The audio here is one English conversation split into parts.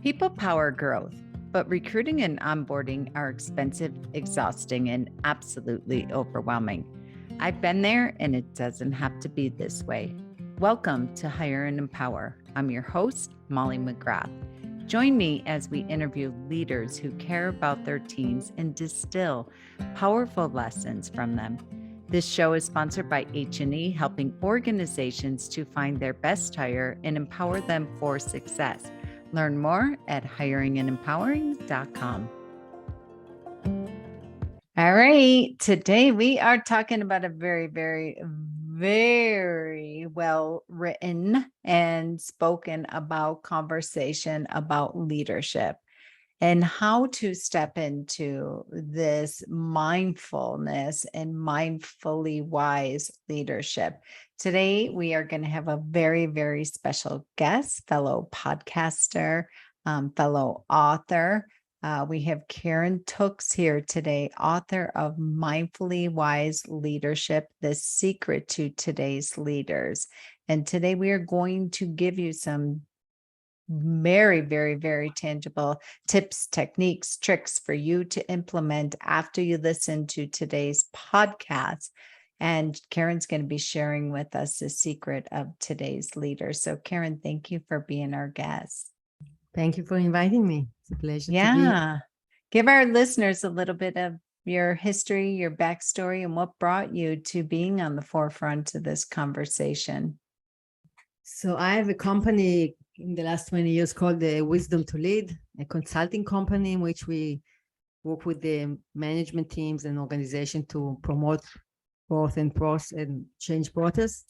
People power growth, but recruiting and onboarding are expensive, exhausting, and absolutely overwhelming. I've been there, and it doesn't have to be this way. Welcome to Hire and Empower. I'm your host, Molly McGrath. Join me as we interview leaders who care about their teams and distill powerful lessons from them. This show is sponsored by H&E, helping organizations to find their best hire and empower them for success. Learn more at hiringandempowering.com. All right. Today we are talking about a very, very, very well written and spoken about conversation about leadership and how to step into this mindfulness and mindfully wise leadership. Today, we are going to have a very, very special guest, fellow podcaster, fellow author. We have Keren Tsuk here today, author of Mindfully Wise Leadership, The Secret to Today's Leaders. And today we are going to give you some very, very, very tangible tips, techniques, tricks for you to implement after you listen to today's podcast. And Keren's going to be sharing with us the secret of today's leaders. So Keren, thank you for being our guest. Thank you for inviting me. It's a pleasure to be here. Give our listeners a little bit of your history, your backstory, and what brought you to being on the forefront of this conversation. So I have a company in the last 20 years called the Wisdom to Lead, a consulting company in which we work with the management teams and organization to promote growth and process and change process.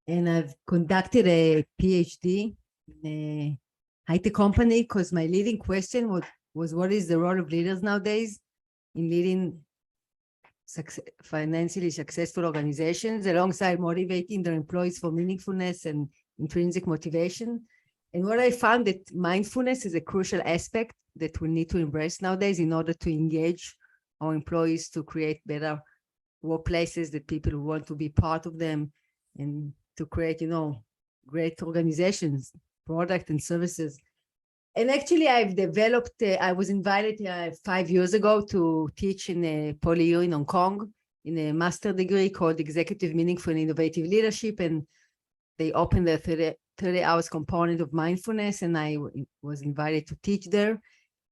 And I've conducted a PhD in a IT company because my leading question was what is the role of leaders nowadays in leading financially successful organizations alongside motivating their employees for meaningfulness and intrinsic motivation. And what I found that mindfulness is a crucial aspect that we need to embrace nowadays in order to engage our employees to create better workplaces that people want to be part of them and to create, great organizations, product and services. And actually I've developed, I was invited 5 years ago to teach in PolyU in Hong Kong in a master degree called Executive Meaningful and Innovative Leadership. And they opened the 30 hours component of mindfulness, and I was invited to teach there.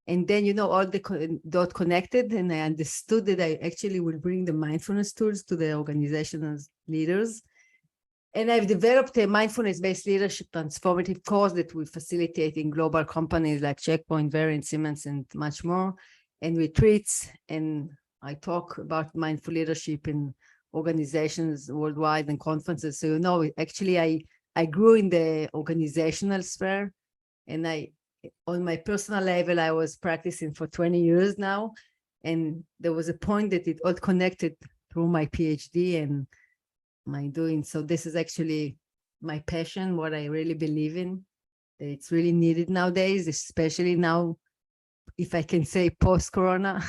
And then, all the dot connected, and I understood that I actually will bring the mindfulness tools to the organizational leaders. And I've developed a mindfulness-based leadership transformative course that we facilitate in global companies like Checkpoint, Variant, Siemens, and much more, and retreats. And I talk about mindful leadership in organizations worldwide and conferences. So, actually, I grew in the organizational sphere, and on my personal level, I was practicing for 20 years now. And there was a point that it all connected through my PhD and my doing. So this is actually my passion, what I really believe in. It's really needed nowadays, especially now, if I can say post-corona.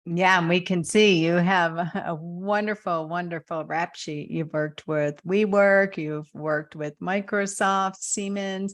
Yeah, and we can see you have a wonderful, wonderful rap sheet. You've worked with WeWork, you've worked with Microsoft, Siemens,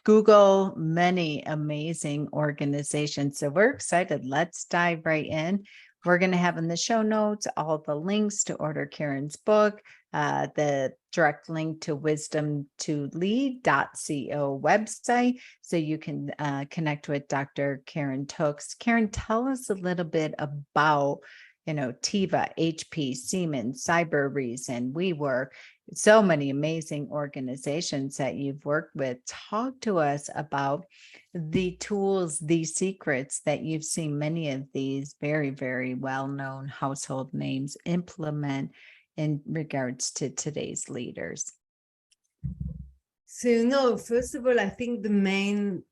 Google, many amazing organizations. So we're excited. Let's dive right in. We're going to have in the show notes all the links to order Keren's book, the direct link to wisdomtolead.co website, so you can connect with Dr. Keren Tsuk. Keren, tell us a little bit about, Teva, HP, Siemens, Cyber Reason, WeWork, so many amazing organizations that you've worked with. Talk to us about the tools, the secrets that you've seen many of these very, very well-known household names implement in regards to today's leaders. So, first of all, I think the main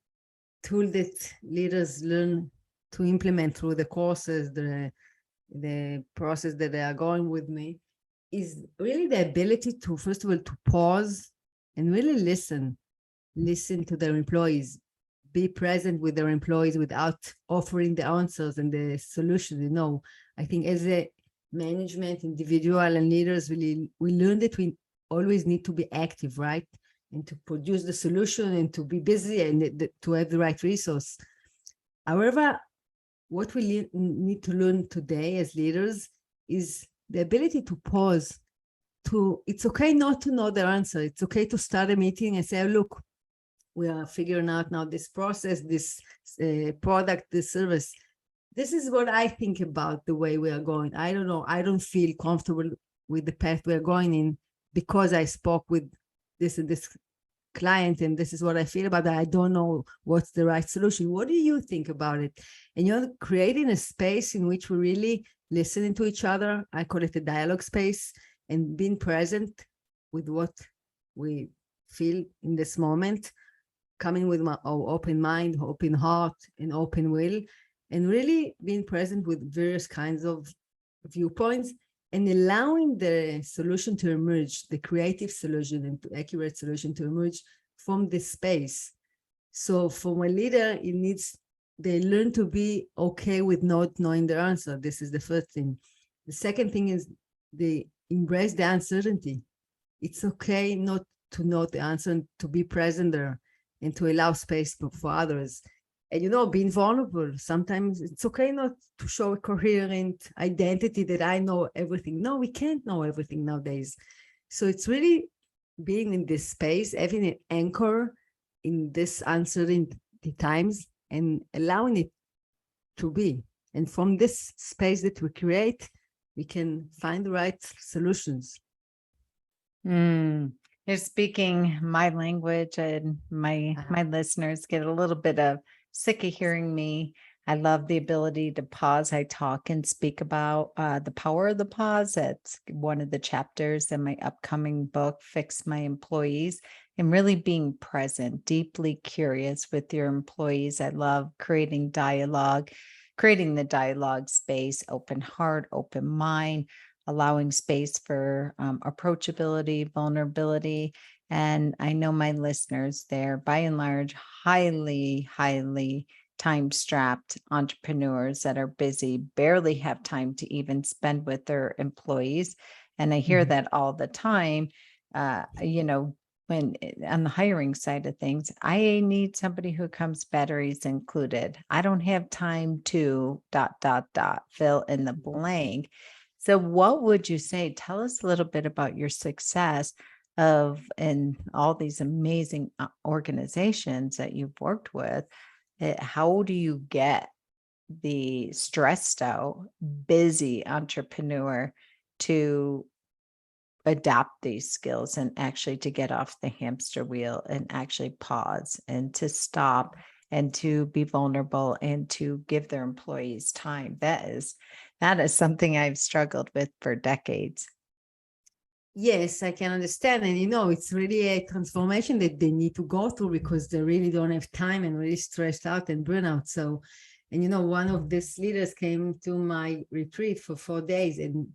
tool that leaders learn to implement through the courses, the process that they are going with me, is really the ability to, first of all, to pause and really listen to their employees, be present with their employees without offering the answers and the solutions. I think as a management, individual and leaders, we learn that we always need to be active, right? and to produce the solution and to be busy and to have the right resource. However, what we need to learn today as leaders is the ability to pause. It's okay not to know the answer. It's okay to start a meeting and say, oh, look, we are figuring out now this process, this product, this service. This is what I think about the way we are going. I don't know. I don't feel comfortable with the path we're going in because I spoke with this and this client, and this is what I feel about that. I don't know what's the right solution. What do you think about it? And you're creating a space in which we're really listening to each other. I call it a dialogue space, and being present with what we feel in this moment, coming with my open mind, open heart, and open will, and really being present with various kinds of viewpoints and allowing the solution to emerge, the creative solution and the accurate solution to emerge from this space. So for my leader, they learn to be okay with not knowing their answer. This is the first thing. The second thing is they embrace the uncertainty. It's okay not to know the answer and to be present there and to allow space for others. And, being vulnerable. Sometimes it's okay not to show a coherent identity that I know everything. No, we can't know everything nowadays. So it's really being in this space, having an anchor in this uncertain times and allowing it to be. And from this space that we create, we can find the right solutions. You're speaking my language, and my listeners get a little bit of sick of hearing me. I love the ability to pause. I talk and speak about the power of the pause. That's one of the chapters in my upcoming book, Fix My Employees, and really being present, deeply curious with your employees. I love creating dialogue, creating the dialogue space, open heart, open mind, allowing space for approachability, vulnerability. And I know my listeners, they're by and large highly, highly time-strapped entrepreneurs that are busy, barely have time to even spend with their employees. And I hear that all the time, when on the hiring side of things, I need somebody who comes batteries included. I don't have time to ... fill in the blank. So what would you say? Tell us a little bit about your success in all these amazing organizations that you've worked with. How do you get the stressed out, busy entrepreneur to adapt these skills and actually to get off the hamster wheel and actually pause and to stop and to be vulnerable and to give their employees time? That is something I've struggled with for decades. Yes, I can understand. And, it's really a transformation that they need to go through because they really don't have time and really stressed out and burnout. So, and, one of these leaders came to my retreat for 4 days and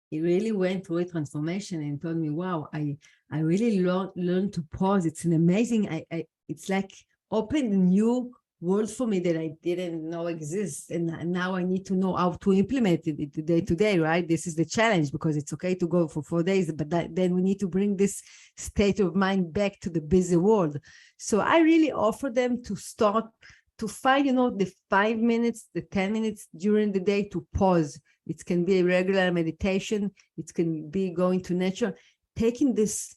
he really went through a transformation and told me, wow, I really learned to pause. It's an amazing, it's like opened a new world for me that I didn't know exists. And now I need to know how to implement it day to day, right? This is the challenge because it's okay to go for 4 days, but then we need to bring this state of mind back to the busy world. So I really offer them to start to find, the 5 minutes, the 10 minutes during the day to pause. It can be a regular meditation. It can be going to nature, taking this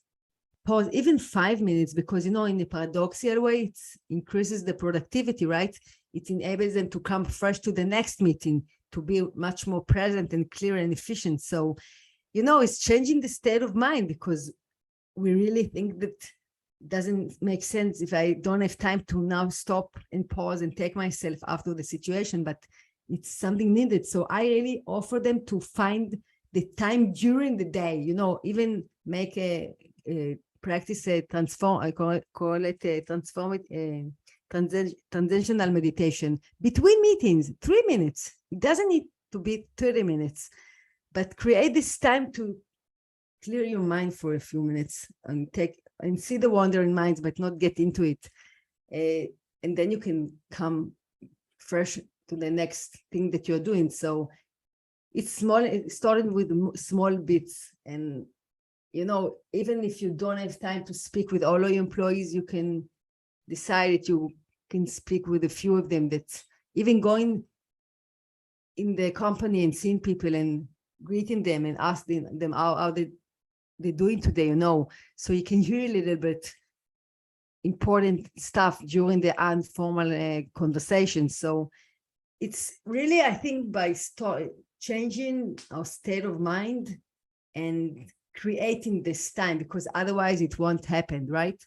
pause, even 5 minutes, because, in a paradoxical way, it increases the productivity, right? It enables them to come fresh to the next meeting, to be much more present and clear and efficient. So, it's changing the state of mind because we really think that doesn't make sense if I don't have time to now stop and pause and take myself out of the situation, but it's something needed. So I really offer them to find the time during the day, even make a practice a transform, I call it a transitional meditation between meetings, 3 minutes. It doesn't need to be 30 minutes, but create this time to clear your mind for a few minutes and see the wandering minds, but not get into it. And then you can come fresh to the next thing that you're doing. So it's small, it started with small bits, and even if you don't have time to speak with all of your employees, you can decide that you can speak with a few of them. That's even going in the company and seeing people and greeting them and asking them how they're doing today, so you can hear a little bit important stuff during the informal conversations. So it's really, I think, by changing our state of mind and creating this time, because otherwise it won't happen, right?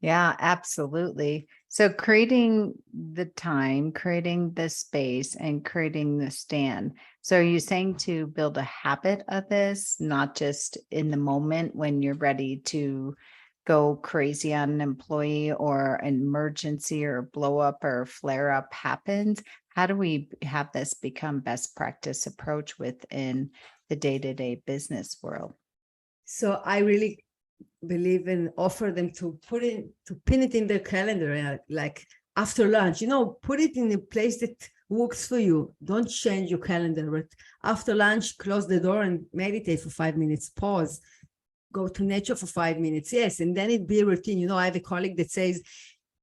Yeah, absolutely. So creating the time, creating the space, and creating the stand. So are you saying to build a habit of this, not just in the moment when you're ready to go crazy on an employee or an emergency or blow up or flare up happens? How do we have this become best practice approach within the day-to-day business world? So I really believe and offer them to pin it in their calendar, like after lunch, put it in a place that works for you. Don't change your calendar, but after lunch, close the door and meditate for 5 minutes, pause, go to nature for 5 minutes. Yes. And then it be a routine. I have a colleague that says,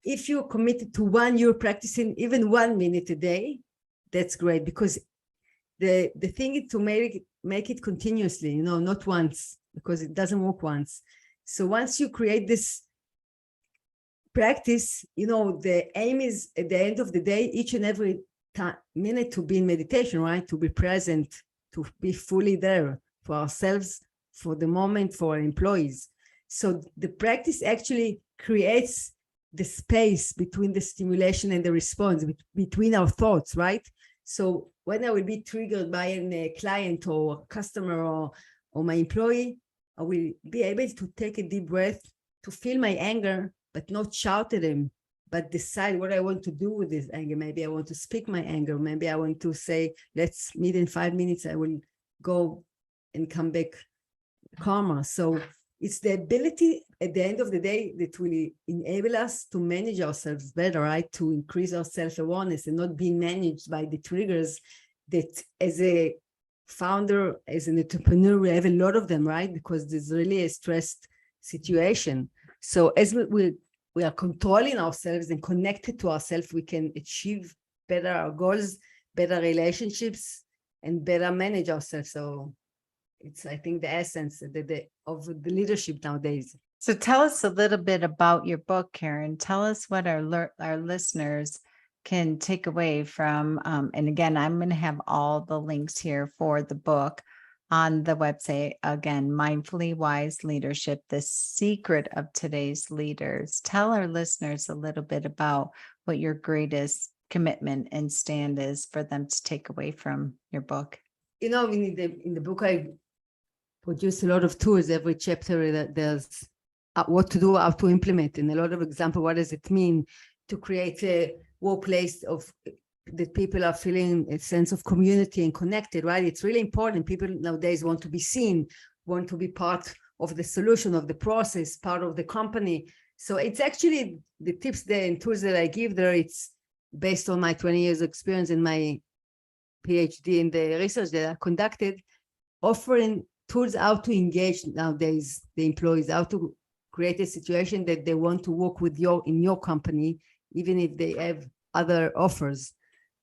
if you're committed to 1 year practicing even 1 minute a day, that's great, because the thing is to make it continuously, not once, because it doesn't work once. So once you create this practice, the aim is at the end of the day, each and every minute to be in meditation, right? To be present, to be fully there for ourselves, for the moment, for our employees. So the practice actually creates the space between the stimulation and the response, between our thoughts, right? So when I will be triggered by a client or customer or my employee, I will be able to take a deep breath, to feel my anger, but not shout at them, but decide what I want to do with this anger. Maybe I want to speak my anger. Maybe I want to say, let's meet in 5 minutes. I will go and come back calmer. So it's the ability at the end of the day that will enable us to manage ourselves better, right? To increase our self-awareness and not be managed by the triggers that, as a founder, as an entrepreneur, we have a lot of them, right? Because there's really a stressed situation. So as we are controlling ourselves and connected to ourselves, we can achieve better our goals, better relationships, and better manage ourselves. So it's, I think, the essence of the leadership nowadays. So tell us a little bit about your book, Keren. Tell us what our listeners can take away from, and again, I'm going to have all the links here for the book on the website. Again, Mindfully Wise Leadership, the secret of today's leaders. Tell our listeners a little bit about what your greatest commitment and stand is for them to take away from your book. In the book, I produce a lot of tools. Every chapter that there's what to do, how to implement, and a lot of example. What does it mean to create a workplace that people are feeling a sense of community and connected, right? It's really important. People nowadays want to be seen, want to be part of the solution, of the process, part of the company. So it's actually the tips there and tools that I give there. It's based on my 20 years experience in my PhD in the research that I conducted, offering tools how to engage nowadays the employees, how to create a situation that they want to work with in your company, even if they have other offers.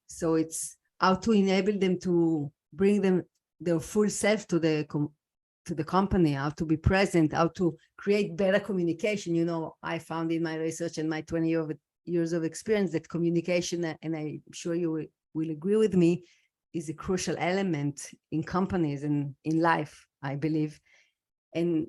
So it's how to enable them to bring them their full self to the company, how to be present, how to create better communication. I found in my research and my 20 years of experience that communication, and I'm sure you will agree with me, is a crucial element in companies and in life, I believe. And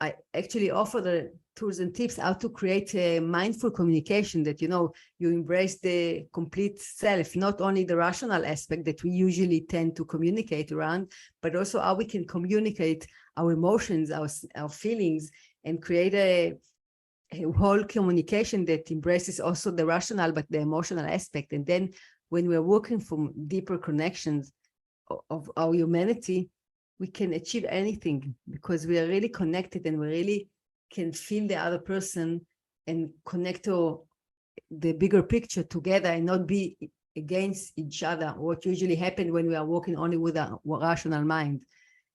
I actually offer the tools and tips how to create a mindful communication that, you embrace the complete self, not only the rational aspect that we usually tend to communicate around, but also how we can communicate our emotions, our feelings, and create a whole communication that embraces also the rational, but the emotional aspect. And then when we're working from deeper connections of our humanity, we can achieve anything because we are really connected and we really can feel the other person and connect to the bigger picture together and not be against each other, what usually happens when we are working only with a rational mind.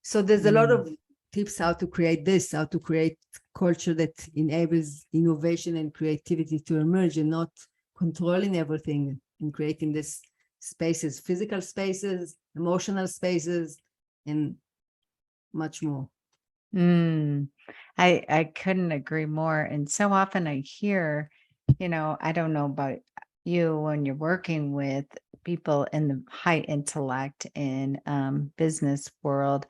So there's a lot of tips how to create this, how to create culture that enables innovation and creativity to emerge, and not controlling everything, and creating this spaces, physical spaces, emotional spaces, and much more. I couldn't agree more. And so often I hear, I don't know about you when you're working with people in the high intellect in business world,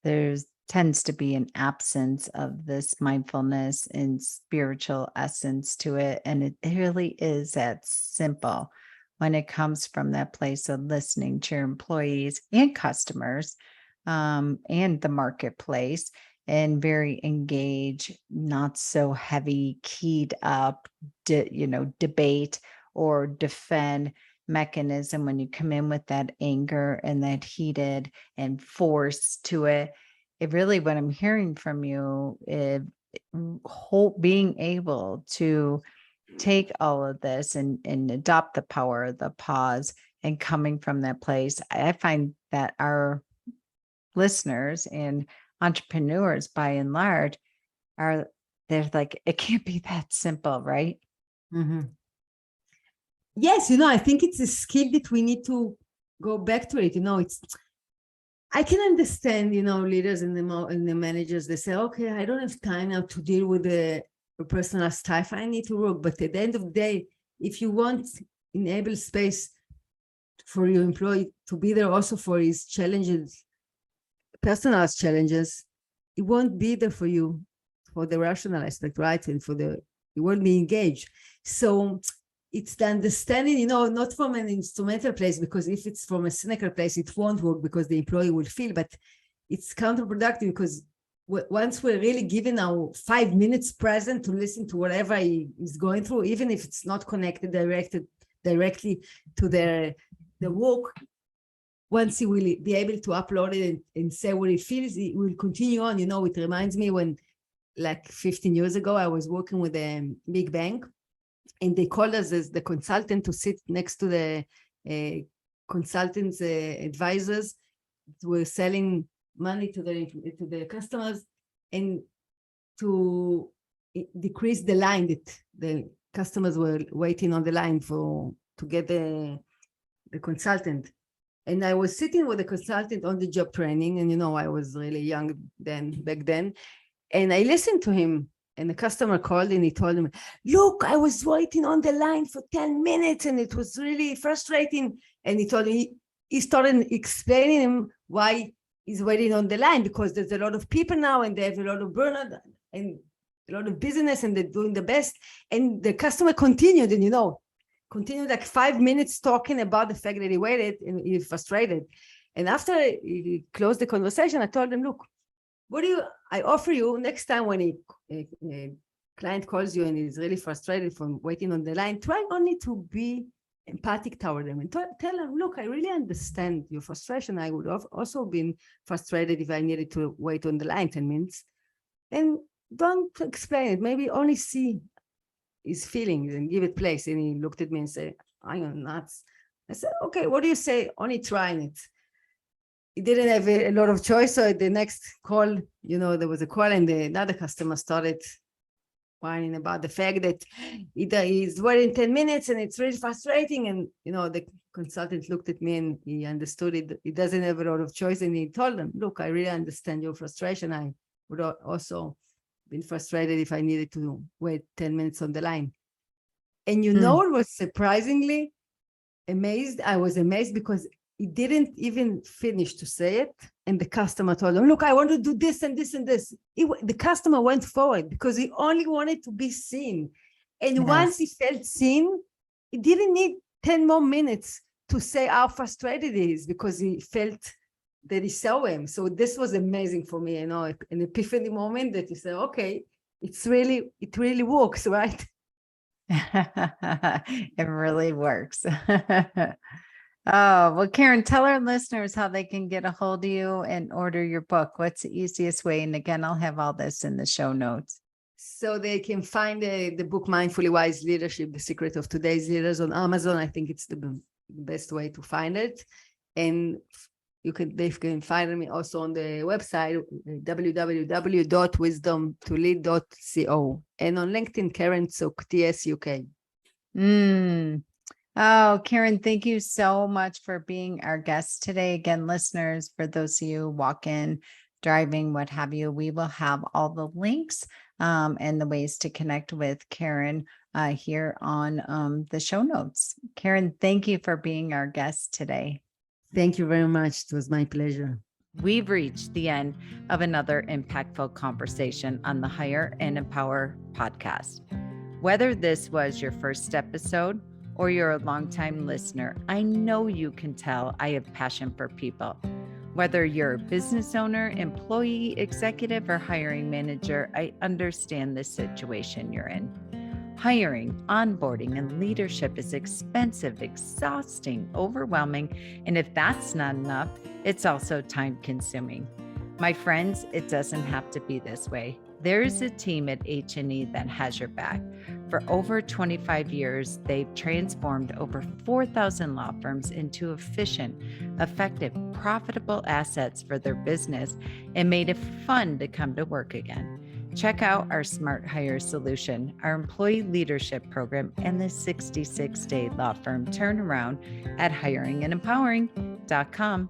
there's tends to be an absence of this mindfulness and spiritual essence to it. And it really is that simple when it comes from that place of listening to your employees and customers, and the marketplace, and very engaged, not so heavy, keyed up, debate or defend mechanism. When you come in with that anger and that heated and force to it, it really, what I'm hearing from you is being able to take all of this and adopt the power of the pause, and coming from that place. I find that our listeners and entrepreneurs by and large they're like, it can't be that simple, right? Yes, I think it's a skill that we need to go back to it. I can understand, leaders and the managers, they say, okay, I don't have time now to deal with the personal stuff. I need to work. But at the end of the day, if you want enable space for your employee to be there also for his challenges, personal challenges, it won't be there for you for the rational aspect, right? And you won't be engaged. So it's the understanding, not from an instrumental place, because if it's from a cynical place, it won't work because the employee will feel, but it's counterproductive because once we're really given our 5 minutes present to listen to whatever he is going through, even if it's not connected directly to the work, once he will be able to upload it and say what he feels, he will continue on. It reminds me when, like 15 years ago, I was working with a big bank, and they called us as the consultant to sit next to the consultants, advisors who were selling money to the customers, and to decrease the line that the customers were waiting on the line to get the consultant. And I was sitting with the consultant on the job training, and I was really young back then, and I listened to him. And the customer called and he told him, look, I was waiting on the line for 10 minutes and it was really frustrating. And he told me, he started explaining him why he's waiting on the line, because there's a lot of people now and they have a lot of burnout and a lot of business and they're doing the best. And the customer continued, and continued like 5 minutes talking about the fact that he waited and he was frustrated. And after he closed the conversation, I told him, look, I offer you next time when a client calls you and is really frustrated from waiting on the line, try only to be empathic toward them and tell them, look, I really understand your frustration. I would have also been frustrated if I needed to wait on the line 10 minutes. And don't explain it. Maybe only see his feelings and give it place. And he looked at me and said, I am nuts. I said, okay, what do you say? Only trying it. He didn't have a lot of choice. So at the next call, there was a call and another customer started whining about the fact that he's waiting 10 minutes and it's really frustrating. And, the consultant looked at me and he understood it. He doesn't have a lot of choice. And he told them, look, I really understand your frustration. I would also been frustrated if I needed to wait 10 minutes on the line. And it was surprisingly amazed. I was amazed because he didn't even finish to say it. And the customer told him, look, I want to do this and this and this. The customer went forward because he only wanted to be seen. And once he felt seen, he didn't need 10 more minutes to say how frustrated he is, because he felt that he saw him. So this was amazing for me, an epiphany moment that you say, okay, it really works, right? It really works. Oh, well, Keren, tell our listeners how they can get a hold of you and order your book. What's the easiest way? And again, I'll have all this in the show notes. So they can find the book, Mindfully Wise Leadership, The Secret of Today's Leaders, on Amazon. I think it's the best way to find it. And They can find me also on the website www.wisdomtolead.co and on LinkedIn, Keren Tsuk, TSUK. Oh, Keren, thank you so much for being our guest today. Again, listeners, for those of you walking, driving, what have you, we will have all the links and the ways to connect with Keren here on the show notes. Keren, thank you for being our guest today. Thank you very much. It was my pleasure. We've reached the end of another impactful conversation on the Hire and Empower podcast. Whether this was your first episode or you're a longtime listener, I know you can tell I have passion for people. Whether you're a business owner, employee, executive, or hiring manager, I understand the situation you're in. Hiring, onboarding, and leadership is expensive, exhausting, overwhelming, and if that's not enough, it's also time-consuming. My friends, it doesn't have to be this way. There is a team at H&E that has your back. For over 25 years, they've transformed over 4,000 law firms into efficient, effective, profitable assets for their business and made it fun to come to work again. Check out our Smart Hire solution, our employee leadership program, and the 66-day law firm turnaround at hiringandempowering.com.